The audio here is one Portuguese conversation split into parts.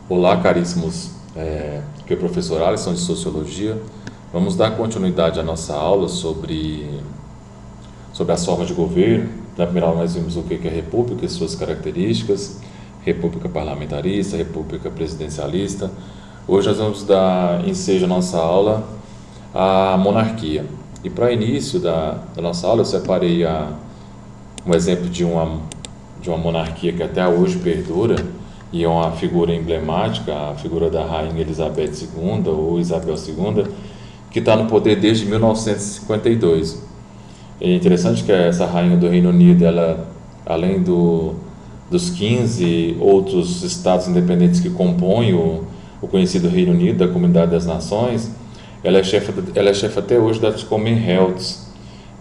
Olá, caríssimos, aqui é o professor Alisson de Sociologia. Vamos dar continuidade à nossa aula sobre as formas de governo. Na primeira aula nós vimos o que é a república e suas características, república parlamentarista, república presidencialista. Hoje nós vamos dar ensejo à nossa aula à monarquia. E para início da nossa aula eu separei um exemplo de uma monarquia que até hoje perdura, e é uma figura emblemática, a figura da Rainha Elizabeth II, ou Isabel II, que está no poder desde 1952. É interessante que essa Rainha do Reino Unido, ela, além dos 15 outros estados independentes que compõem o conhecido Reino Unido, da Comunidade das Nações, ela é chefe até hoje das Commonwealths.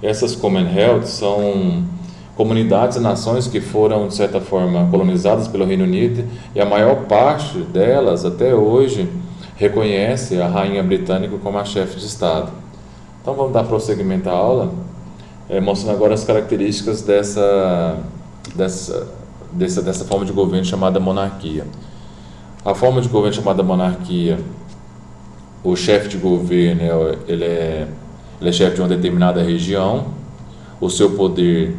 Essas Commonwealths são comunidades e nações que foram, de certa forma, colonizadas pelo Reino Unido, e a maior parte delas, até hoje, reconhece a Rainha Britânica como a chefe de Estado. Então vamos dar prosseguimento à aula, mostrando agora as características dessa forma de governo chamada monarquia. A forma de governo chamada monarquia, o chefe de governo ele é chefe de uma determinada região, o seu poder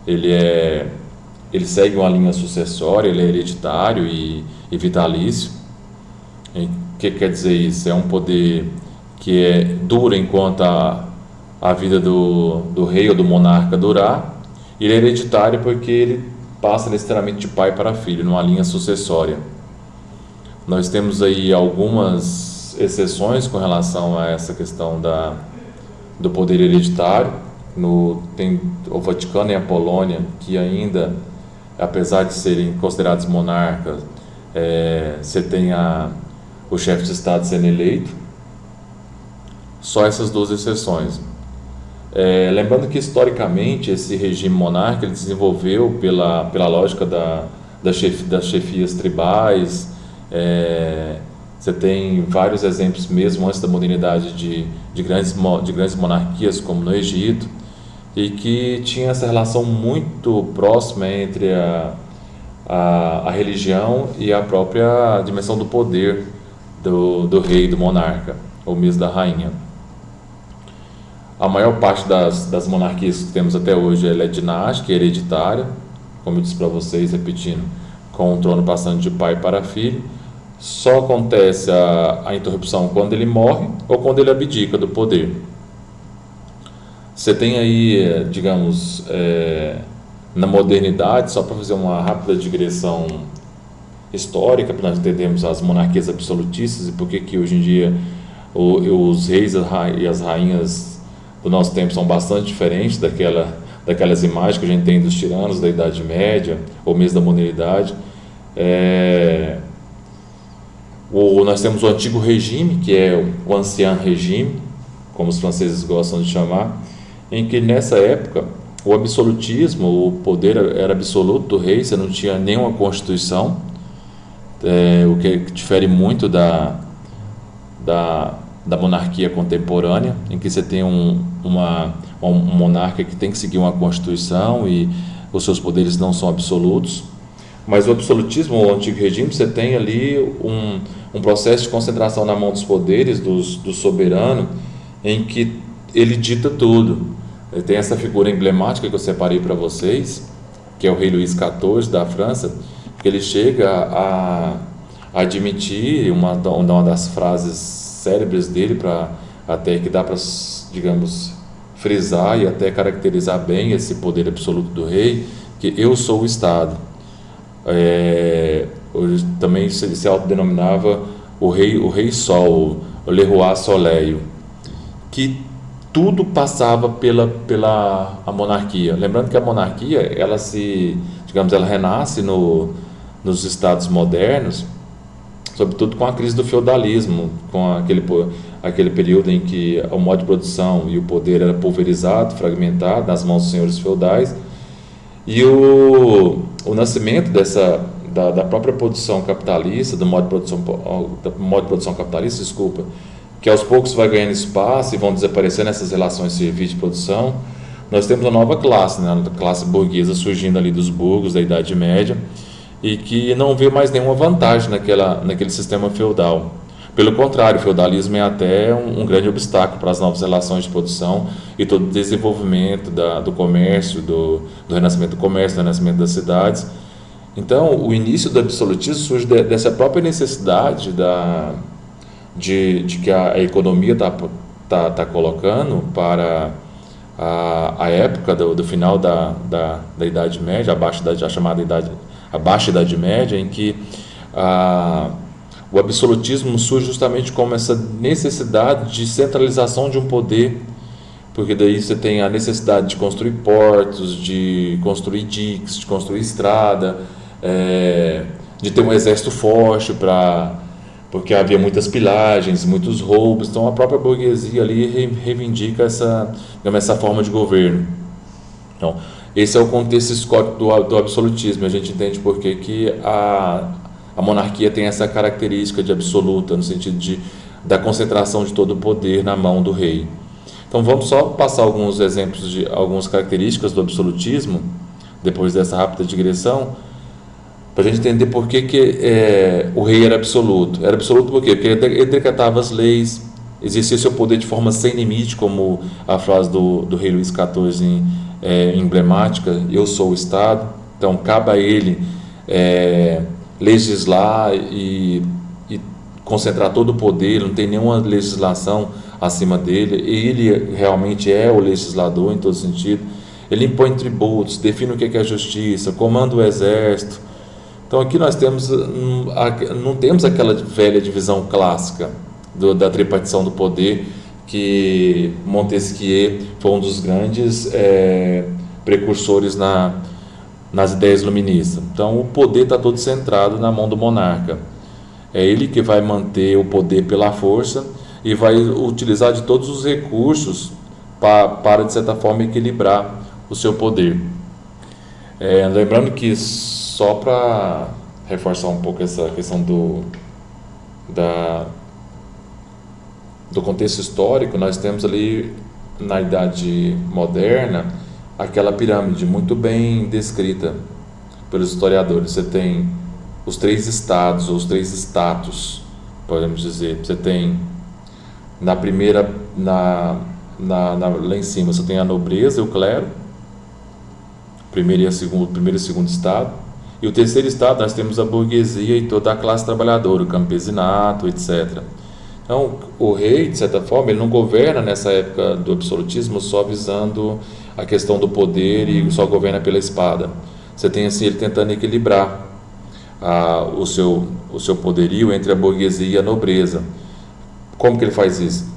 ele segue uma linha sucessória, ele é hereditário e vitalício. O que quer dizer isso? É um poder que dura enquanto a vida do rei ou do monarca durar. Ele é hereditário porque ele passa necessariamente de pai para filho, numa linha sucessória. Nós temos aí algumas exceções com relação a essa questão do poder hereditário. Tem o Vaticano e a Polônia, que ainda, apesar de serem considerados monarcas, você tem o chefe de Estado sendo eleito. Só essas duas exceções. Lembrando que, historicamente, esse regime monárquico ele desenvolveu pela lógica das chefias tribais. Você tem vários exemplos mesmo antes da modernidade de grandes monarquias, como no Egito, e que tinha essa relação muito próxima entre a religião e a própria dimensão do poder do rei, do monarca, ou mesmo da rainha. A maior parte das monarquias que temos até hoje ela é dinástica, hereditária, como eu disse para vocês, repetindo, com o trono passando de pai para filho. Só acontece a interrupção quando ele morre ou quando ele abdica do poder. Você tem aí, digamos, na modernidade, só para fazer uma rápida digressão histórica, para nós entendermos as monarquias absolutistas e por que hoje em dia os reis e as rainhas do nosso tempo são bastante diferentes daquelas imagens que a gente tem dos tiranos da Idade Média ou mesmo da modernidade. Nós temos o antigo regime, que é o ancien regime, como os franceses gostam de chamar, em que nessa época o absolutismo, o poder era absoluto do rei, você não tinha nenhuma constituição, o que difere muito da monarquia contemporânea, em que você tem um monarca que tem que seguir uma constituição e os seus poderes não são absolutos. Mas o absolutismo, o antigo regime, você tem ali um processo de concentração na mão dos poderes do soberano, em que ele dita tudo. Ele tem essa figura emblemática que eu separei para vocês, que é o rei Luís XIV da França, que ele chega a admitir uma das frases célebres dele, até que dá para, digamos, frisar e até caracterizar bem esse poder absoluto do rei, que eu sou o Estado. Também se autodenominava o rei Sol, o Le Roi Soleil, que tudo passava pela monarquia. Lembrando que a monarquia ela renasce nos estados modernos, sobretudo com a crise do feudalismo, com aquele período em que o modo de produção e o poder era pulverizado, fragmentado nas mãos dos senhores feudais, e o nascimento da própria produção capitalista, do modo de produção capitalista, que aos poucos vai ganhando espaço e vão desaparecendo essas relações de serviço de produção. Nós temos uma nova classe, né, a classe burguesa surgindo ali dos burgos da Idade Média, e que não vê mais nenhuma vantagem naquele sistema feudal. Pelo contrário, o feudalismo é até um grande obstáculo para as novas relações de produção e todo o desenvolvimento do comércio, do renascimento do comércio, do renascimento das cidades. Então, o início do absolutismo surge dessa própria necessidade de que a economia está colocando para a época do final da Idade Média, a Baixa Idade Média, em que o absolutismo surge justamente como essa necessidade de centralização de um poder, porque daí você tem a necessidade de construir portos, de construir diques, de construir estrada, de ter um exército forte porque havia muitas pilagens, muitos roubos. Então a própria burguesia ali reivindica essa forma de governo. Então, esse é o contexto histórico do absolutismo. A gente entende por que a monarquia tem essa característica de absoluta, no sentido da concentração de todo o poder na mão do rei. Então vamos só passar alguns exemplos de algumas características do absolutismo, depois dessa rápida digressão, para a gente entender por que o rei era absoluto. Era absoluto por quê? Porque ele decretava as leis, exercia seu poder de forma sem limite, como a frase do rei Luís XIV emblemática: eu sou o Estado. Então cabe a ele legislar e concentrar todo o poder, não tem nenhuma legislação acima dele, ele realmente é o legislador em todo sentido. Ele impõe tributos, define o que é justiça, comanda o exército. Então aqui nós não temos aquela velha divisão clássica da tripartição do poder, que Montesquieu foi um dos grandes precursores nas ideias iluministas. Então o poder está todo centrado na mão do monarca. É ele que vai manter o poder pela força e vai utilizar de todos os recursos para de certa forma, equilibrar o seu poder. Lembrando que, só para reforçar um pouco essa questão do contexto histórico, nós temos ali, na Idade Moderna, aquela pirâmide muito bem descrita pelos historiadores. Você tem os 3 estados, ou os 3 status, podemos dizer. Você tem lá em cima, você tem a nobreza e o clero, primeiro e segundo estado, e o terceiro estado nós temos a burguesia e toda a classe trabalhadora, o campesinato, etc. Então o rei, de certa forma, ele não governa nessa época do absolutismo só visando a questão do poder e só governa pela espada. Você tem assim ele tentando equilibrar o seu poderio entre a burguesia e a nobreza. Como que ele faz isso?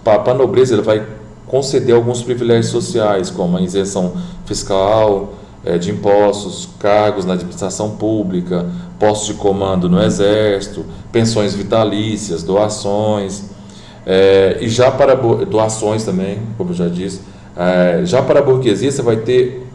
Para a nobreza ele vai conceder alguns privilégios sociais, como a isenção fiscal, de impostos, cargos na administração pública, postos de comando no exército, pensões vitalícias, doações, e já para doações também, como eu já disse. Já para a burguesia você vai ter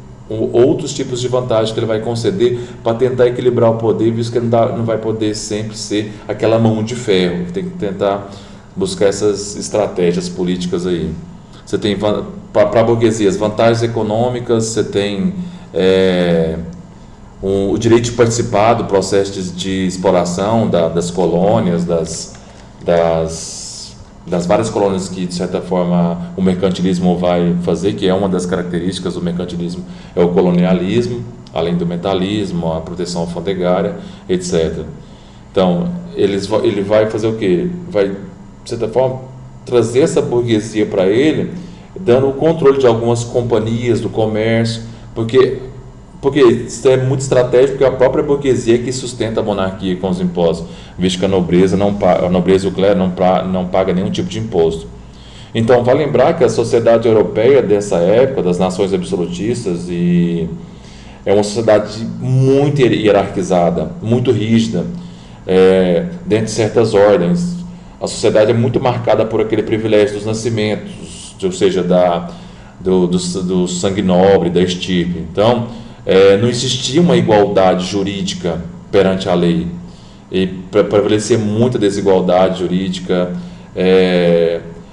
outros tipos de vantagens que ele vai conceder para tentar equilibrar o poder, visto que ele não vai poder sempre ser aquela mão de ferro. Tem que tentar buscar essas estratégias políticas aí. Você tem para a burguesia as vantagens econômicas, você tem o direito de participar do processo de exploração das colônias, das várias colônias que, de certa forma, o mercantilismo vai fazer, que é uma das características do mercantilismo, é o colonialismo, além do mentalismo, a proteção alfandegária, etc. Então, ele vai fazer o quê? Vai, de certa forma, trazer essa burguesia para ele, dando o controle de algumas companhias do comércio, porque isso é muito estratégico, porque a própria burguesia é que sustenta a monarquia com os impostos, visto que a nobreza e o clero não paga nenhum tipo de imposto. Então, vale lembrar que a sociedade europeia dessa época, das nações absolutistas, é uma sociedade muito hierarquizada, muito rígida, dentro de certas ordens. A sociedade é muito marcada por aquele privilégio dos nascimentos, ou seja, do sangue nobre, da estirpe. Então, não existia uma igualdade jurídica perante a lei, e prevalecia muita desigualdade jurídica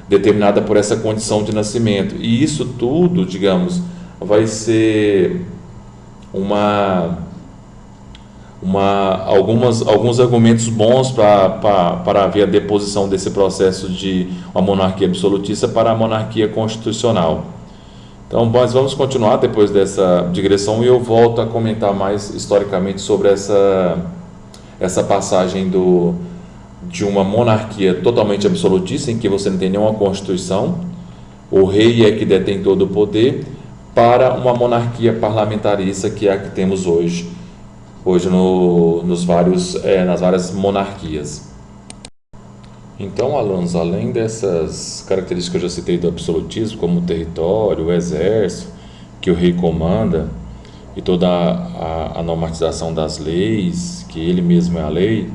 determinada por essa condição de nascimento. E isso tudo, digamos, vai ser alguns argumentos bons para haver a deposição desse processo de uma monarquia absolutista para a monarquia constitucional. Então, nós vamos continuar depois dessa digressão e eu volto a comentar mais historicamente sobre essa passagem de uma monarquia totalmente absolutista, em que você não tem nenhuma constituição, o rei é que detém todo o poder, para uma monarquia parlamentarista que é a que temos hoje nas várias monarquias. Então, alunos, além dessas características que eu já citei do absolutismo, como o território, o exército, que o rei comanda, e toda a normatização das leis, que ele mesmo é a lei,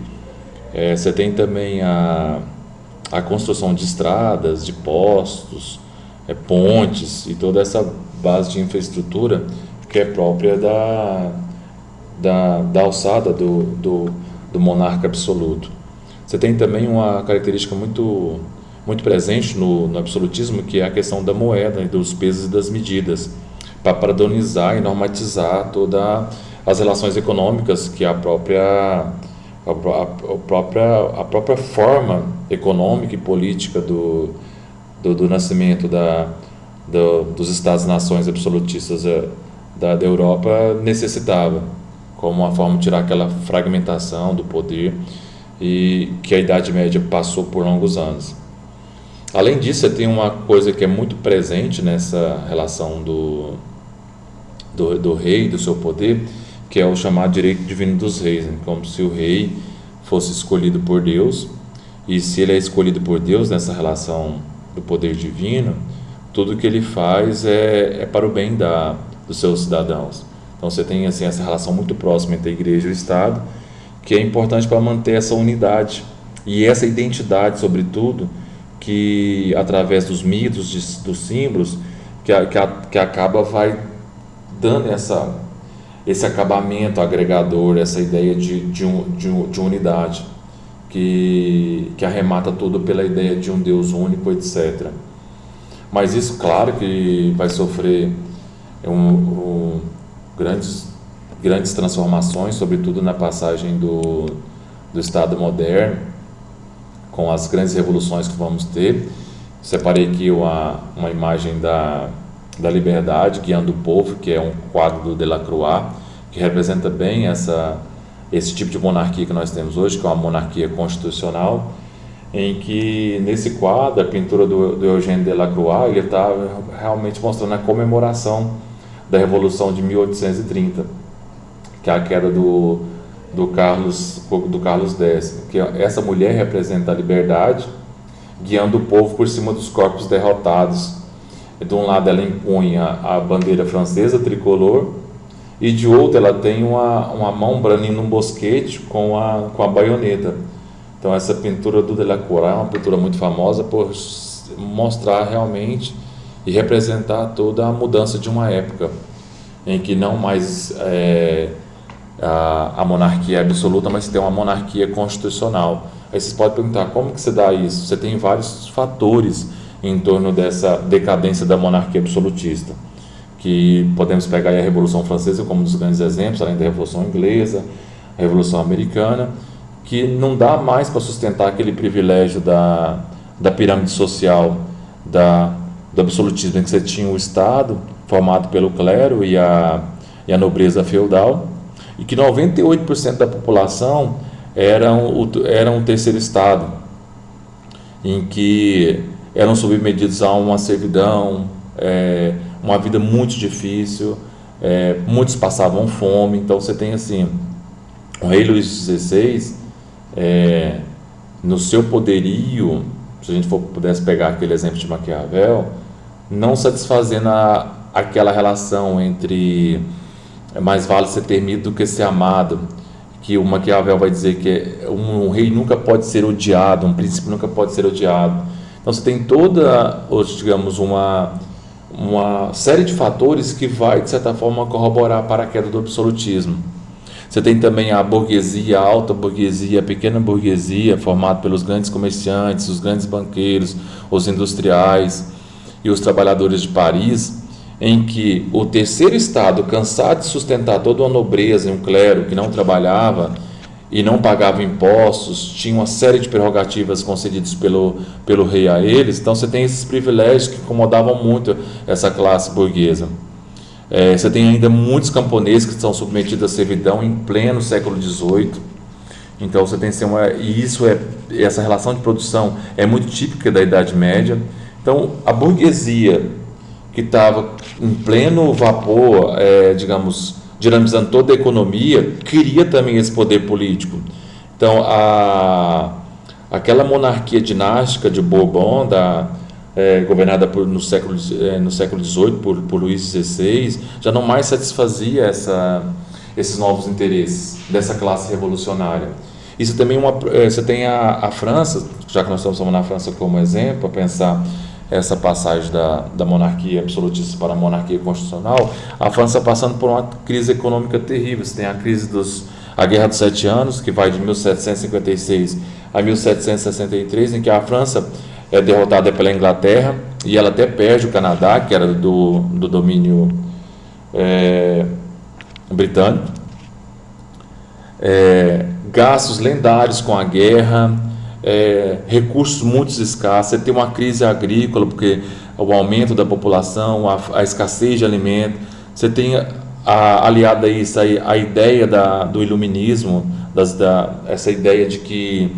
você tem também a construção de estradas, de postos, pontes e toda essa base de infraestrutura que é própria da alçada do monarca absoluto. Você tem também uma característica muito, muito presente no absolutismo, que é a questão da moeda, dos pesos e das medidas, para padronizar e normatizar todas as relações econômicas que a própria forma econômica e política do nascimento dos Estados-nações absolutistas da Europa necessitava, como uma forma de tirar aquela fragmentação do poder e que a Idade Média passou por longos anos. Além disso, você tem uma coisa que é muito presente nessa relação do rei, do seu poder, que é o chamado direito divino dos reis, né? Como se o rei fosse escolhido por Deus, e se ele é escolhido por Deus nessa relação do poder divino, tudo que ele faz é para o bem dos seus cidadãos. Então você tem assim, essa relação muito próxima entre a igreja e o Estado, que é importante para manter essa unidade e essa identidade, sobretudo, que através dos mitos, dos símbolos, que vai dando esse acabamento agregador, essa ideia de unidade, que arremata tudo pela ideia de um Deus único, etc. Mas isso, claro, que vai sofrer grandes transformações, sobretudo na passagem do Estado moderno, com as grandes revoluções que vamos ter. Separei aqui uma imagem da liberdade guiando o povo, que é um quadro do Delacroix, que representa bem esse tipo de monarquia que nós temos hoje, que é uma monarquia constitucional, em que nesse quadro, a pintura do Eugène Delacroix, ele está realmente mostrando a comemoração da Revolução de 1830, que é a queda do Carlos X, que essa mulher representa a liberdade, guiando o povo por cima dos corpos derrotados. De um lado ela empunha a bandeira francesa tricolor, e de outro ela tem uma mão branindo um bosquete com a baioneta. Então essa pintura do Delacroix é uma pintura muito famosa por mostrar realmente e representar toda a mudança de uma época em que não mais a monarquia é absoluta, mas tem uma monarquia constitucional. Aí vocês podem perguntar, como que se dá isso? Você tem vários fatores em torno dessa decadência da monarquia absolutista, que podemos pegar aí a Revolução Francesa como um dos grandes exemplos, além da Revolução Inglesa, a Revolução Americana, que não dá mais para sustentar aquele privilégio da pirâmide social, do absolutismo, em que você tinha o Estado formado pelo clero e a nobreza feudal, e que 98% da população era um terceiro estado, em que eram submetidos a uma servidão, uma vida muito difícil, muitos passavam fome. Então você tem assim, o rei Luís XVI, no seu poderio, se a gente pudesse pegar aquele exemplo de Maquiavel, não satisfazendo aquela relação entre mais vale ser temido do que ser amado, que o Maquiavel vai dizer que um rei nunca pode ser odiado, um príncipe nunca pode ser odiado. Então você tem digamos, uma série de fatores que vai, de certa forma, corroborar para a queda do absolutismo. Você tem também a burguesia, a alta burguesia, a pequena burguesia, formada pelos grandes comerciantes, os grandes banqueiros, os industriais e os trabalhadores de Paris, em que o terceiro estado, cansado de sustentar toda uma nobreza e um clero que não trabalhava e não pagava impostos, tinha uma série de prerrogativas concedidas pelo rei a eles, então você tem esses privilégios que incomodavam muito essa classe burguesa. Você tem ainda muitos camponeses que são submetidos à servidão em pleno século XVIII. Então você tem essa relação de produção é muito típica da Idade Média. Então a burguesia que estava em pleno vapor, digamos, dinamizando toda a economia, queria também esse poder político. Então aquela monarquia dinástica de Bourbon, governada no século XVIII por Luís XVI, já não mais satisfazia esses novos interesses dessa classe revolucionária. Isso também você tem a França, já que nós estamos tomando a França como exemplo, para pensar essa passagem da monarquia absolutista para a monarquia constitucional, a França passando por uma crise econômica terrível. Você tem a Guerra dos 7 Anos, que vai de 1756 a 1763, em que a França é derrotada pela Inglaterra e ela até perde o Canadá, que era do domínio britânico. Gastos lendários com a guerra, recursos muito escassos. Você tem uma crise agrícola, porque o aumento da população, a escassez de alimento. Você tem aliada a isso a ideia do iluminismo, essa ideia de que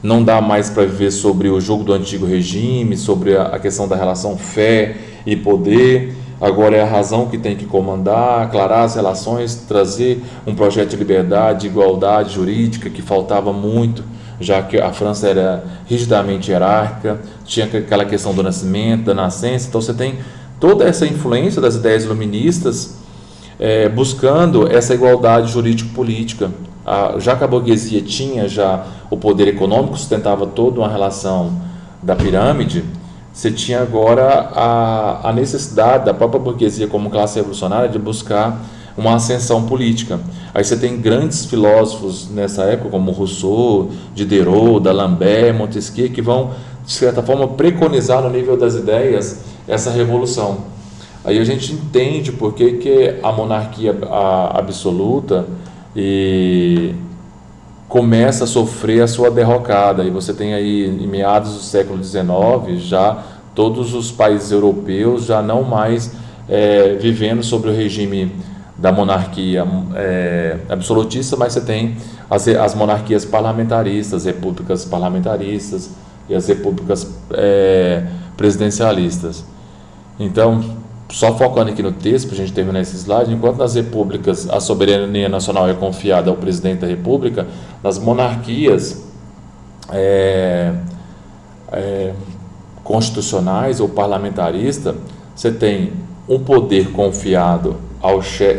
não dá mais para viver sobre o jugo do antigo regime, sobre a questão da relação fé e poder. Agora é a razão que tem que comandar, aclarar as relações, trazer um projeto de liberdade, de igualdade jurídica que faltava muito, já que a França era rigidamente hierárquica, tinha aquela questão do nascimento, da nascença. Então você tem toda essa influência das ideias iluministas buscando essa igualdade jurídico-política. Já que a burguesia tinha já o poder econômico, sustentava toda uma relação da pirâmide, você tinha agora a necessidade da própria burguesia como classe revolucionária de buscar uma ascensão política. Aí você tem grandes filósofos nessa época, como Rousseau, Diderot, D'Alembert, Montesquieu, que vão, de certa forma, preconizar no nível das ideias essa revolução. Aí a gente entende por que a monarquia absoluta começa a sofrer a sua derrocada. E você tem aí, em meados do século XIX, já todos os países europeus já não mais vivendo sobre o regime da monarquia absolutista, mas você tem as monarquias parlamentaristas, repúblicas parlamentaristas e as repúblicas presidencialistas. Então, só focando aqui no texto, para a gente terminar esse slide, enquanto nas repúblicas a soberania nacional é confiada ao presidente da república, nas monarquias constitucionais ou parlamentaristas, você tem um poder confiado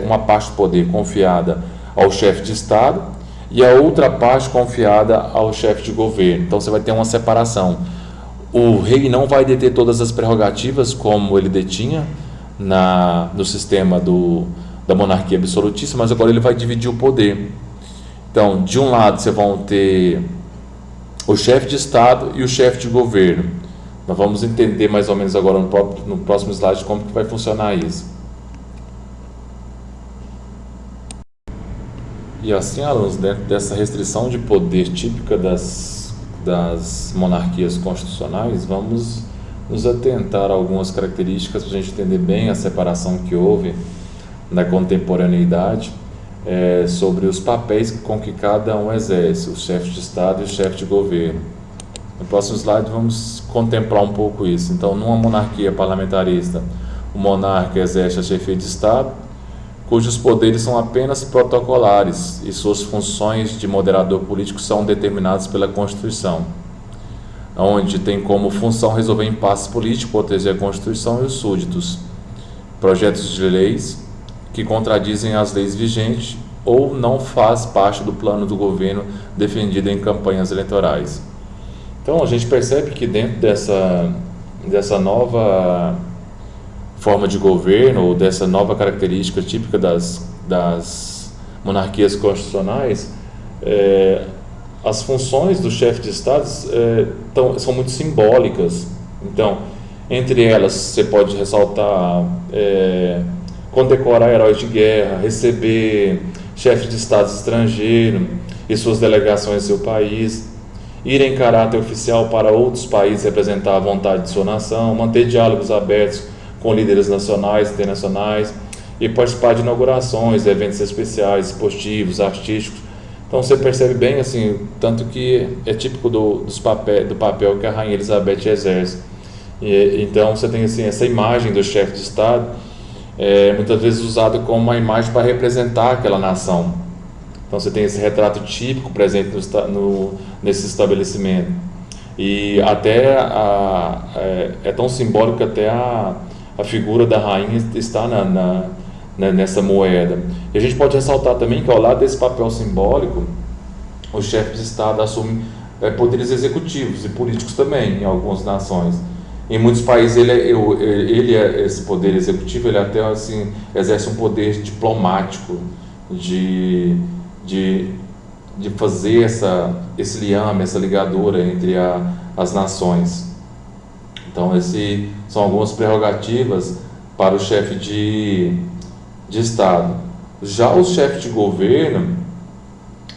uma parte do poder confiada ao chefe de Estado e a outra parte confiada ao chefe de governo. Então você vai ter uma separação. O rei não vai deter todas as prerrogativas como ele detinha no sistema da monarquia absolutista, mas agora ele vai dividir o poder. Então, de um lado você vão ter o chefe de Estado e o chefe de governo. Nós vamos entender mais ou menos agora no próximo slide como que vai funcionar isso. E assim, alunos, dentro dessa restrição de poder típica das monarquias constitucionais, vamos nos atentar a algumas características para a gente entender bem a separação que houve na contemporaneidade sobre os papéis com que cada um exerce, o chefe de Estado e o chefe de governo. No próximo slide vamos contemplar um pouco isso. Então, numa monarquia parlamentarista, o monarca exerce a chefia de Estado, cujos poderes são apenas protocolares e suas funções de moderador político são determinadas pela Constituição, onde tem como função resolver impasses políticos, proteger a Constituição e os súditos, projetos de leis que contradizem as leis vigentes ou não faz parte do plano do governo defendido em campanhas eleitorais. Então a gente percebe que dentro dessa nova forma de governo, ou dessa nova característica típica das monarquias constitucionais, as funções do chefe de Estado são muito simbólicas. Então, Entre elas, você pode ressaltar condecorar heróis de guerra, receber chefes de estados estrangeiros e suas delegações em seu país, ir em caráter oficial para outros países representar a vontade de sua nação, manter diálogos abertos com líderes nacionais e internacionais e participar de inaugurações, eventos especiais, esportivos, artísticos. Então você percebe bem, assim, tanto que é típico do papel que a Rainha Elizabeth exerce. Então você tem assim, essa imagem do chefe de Estado, muitas vezes usada como uma imagem para representar aquela nação. Então você tem esse retrato típico presente nesse estabelecimento. E até é tão simbólico que até a figura da rainha está nessa moeda. E a gente pode ressaltar também que ao lado desse papel simbólico, o chefe de Estado assume poderes executivos e políticos também em algumas nações. Em muitos países esse poder executivo, ele até assim exerce um poder diplomático de fazer esse liame, essa ligadura entre as nações. Então, essas são algumas prerrogativas para o chefe de Estado. Já o chefe de governo,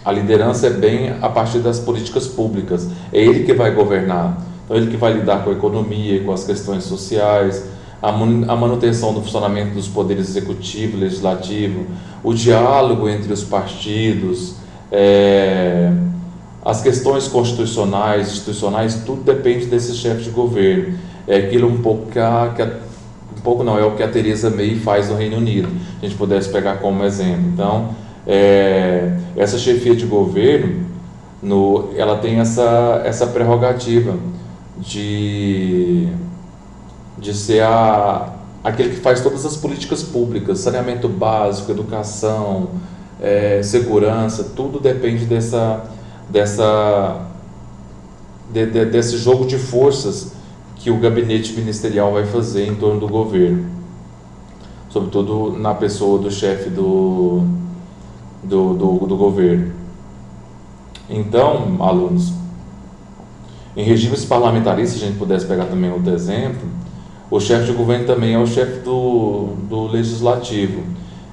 a liderança é bem a partir das políticas públicas. É ele que vai governar. Então, ele que vai lidar com a economia, com as questões sociais, a manutenção do funcionamento dos poderes executivo, legislativo, o diálogo entre os partidos, as questões constitucionais, institucionais, tudo depende desse chefe de governo. É aquilo um pouco é o que a Theresa May faz no Reino Unido, a gente pudesse pegar como exemplo. Então, essa chefia de governo, ela tem essa prerrogativa de ser aquele que faz todas as políticas públicas, saneamento básico, educação, segurança, tudo depende desse jogo de forças que o gabinete ministerial vai fazer em torno do governo, sobretudo na pessoa do chefe do governo. Então, alunos, em regimes parlamentaristas, se a gente pudesse pegar também outro exemplo, o chefe de governo também é o chefe do legislativo.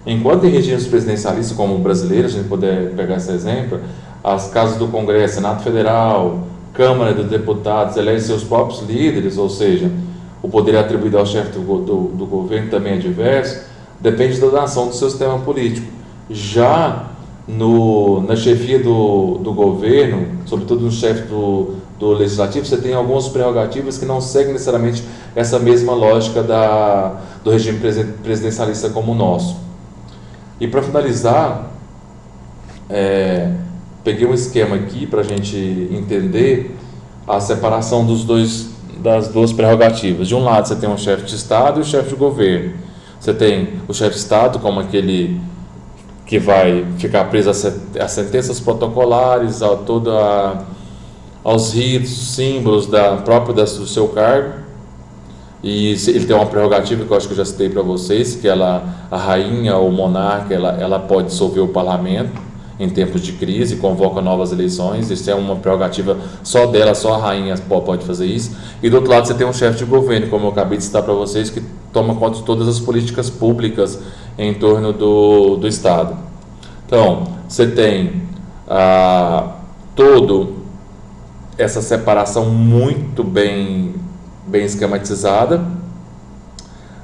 Enquanto em regimes presidencialistas, como o brasileiro, a gente puder pegar esse exemplo, as casas do Congresso, Senado Federal, Câmara dos Deputados elegem seus próprios líderes, ou seja, o poder atribuído ao chefe do governo também é diverso, depende da nação do seu sistema político. Já na chefia do governo, sobretudo no chefe do legislativo, você tem algumas prerrogativas que não seguem necessariamente essa mesma lógica do regime presidencialista como o nosso. E para finalizar, peguei um esquema aqui para a gente entender a separação das duas prerrogativas. De um lado você tem um chefe de Estado e o chefe de governo. Você tem o chefe de Estado como aquele que vai ficar preso às sentenças protocolares, aos ritos, símbolos do seu cargo. E ele tem uma prerrogativa que eu acho que eu já citei para vocês, que a rainha ou o monarca, ela pode dissolver o parlamento em tempos de crise, convoca novas eleições. Isso é uma prerrogativa só dela, só a rainha pode fazer isso. E do outro lado você tem um chefe de governo, como eu acabei de citar para vocês, que toma conta de todas as políticas públicas em torno do Estado. Então, você tem toda essa separação muito bem esquematizada.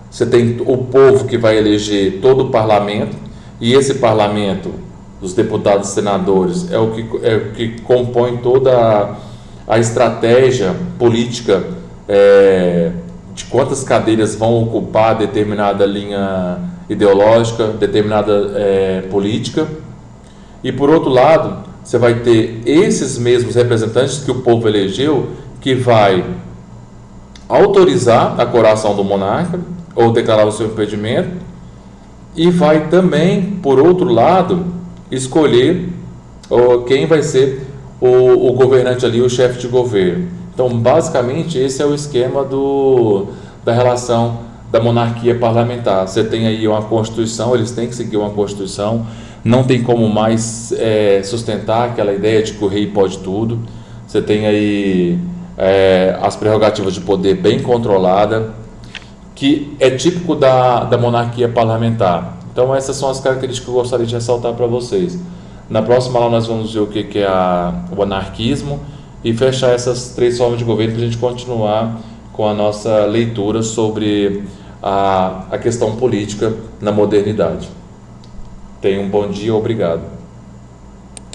Você tem o povo que vai eleger todo o parlamento, e esse parlamento, os deputados e senadores, é o que compõe toda a estratégia política de quantas cadeiras vão ocupar determinada linha ideológica, determinada política. E por outro lado, você vai ter esses mesmos representantes que o povo elegeu, que vai autorizar a coroação do monarca ou declarar o seu impedimento, e vai também, por outro lado, escolher quem vai ser o governante ali, o chefe de governo. Então, basicamente, esse é o esquema da relação da monarquia parlamentar. Você tem aí uma Constituição, eles têm que seguir uma Constituição, não tem como mais sustentar aquela ideia de que o rei pode tudo. Você tem aí as prerrogativas de poder bem controlada, que é típico da monarquia parlamentar. Então essas são as características que eu gostaria de ressaltar para vocês. Na próxima aula nós vamos ver o que é o anarquismo e fechar essas 3 formas de governo para a gente continuar com a nossa leitura sobre a questão política na modernidade. Tenham um bom dia, obrigado.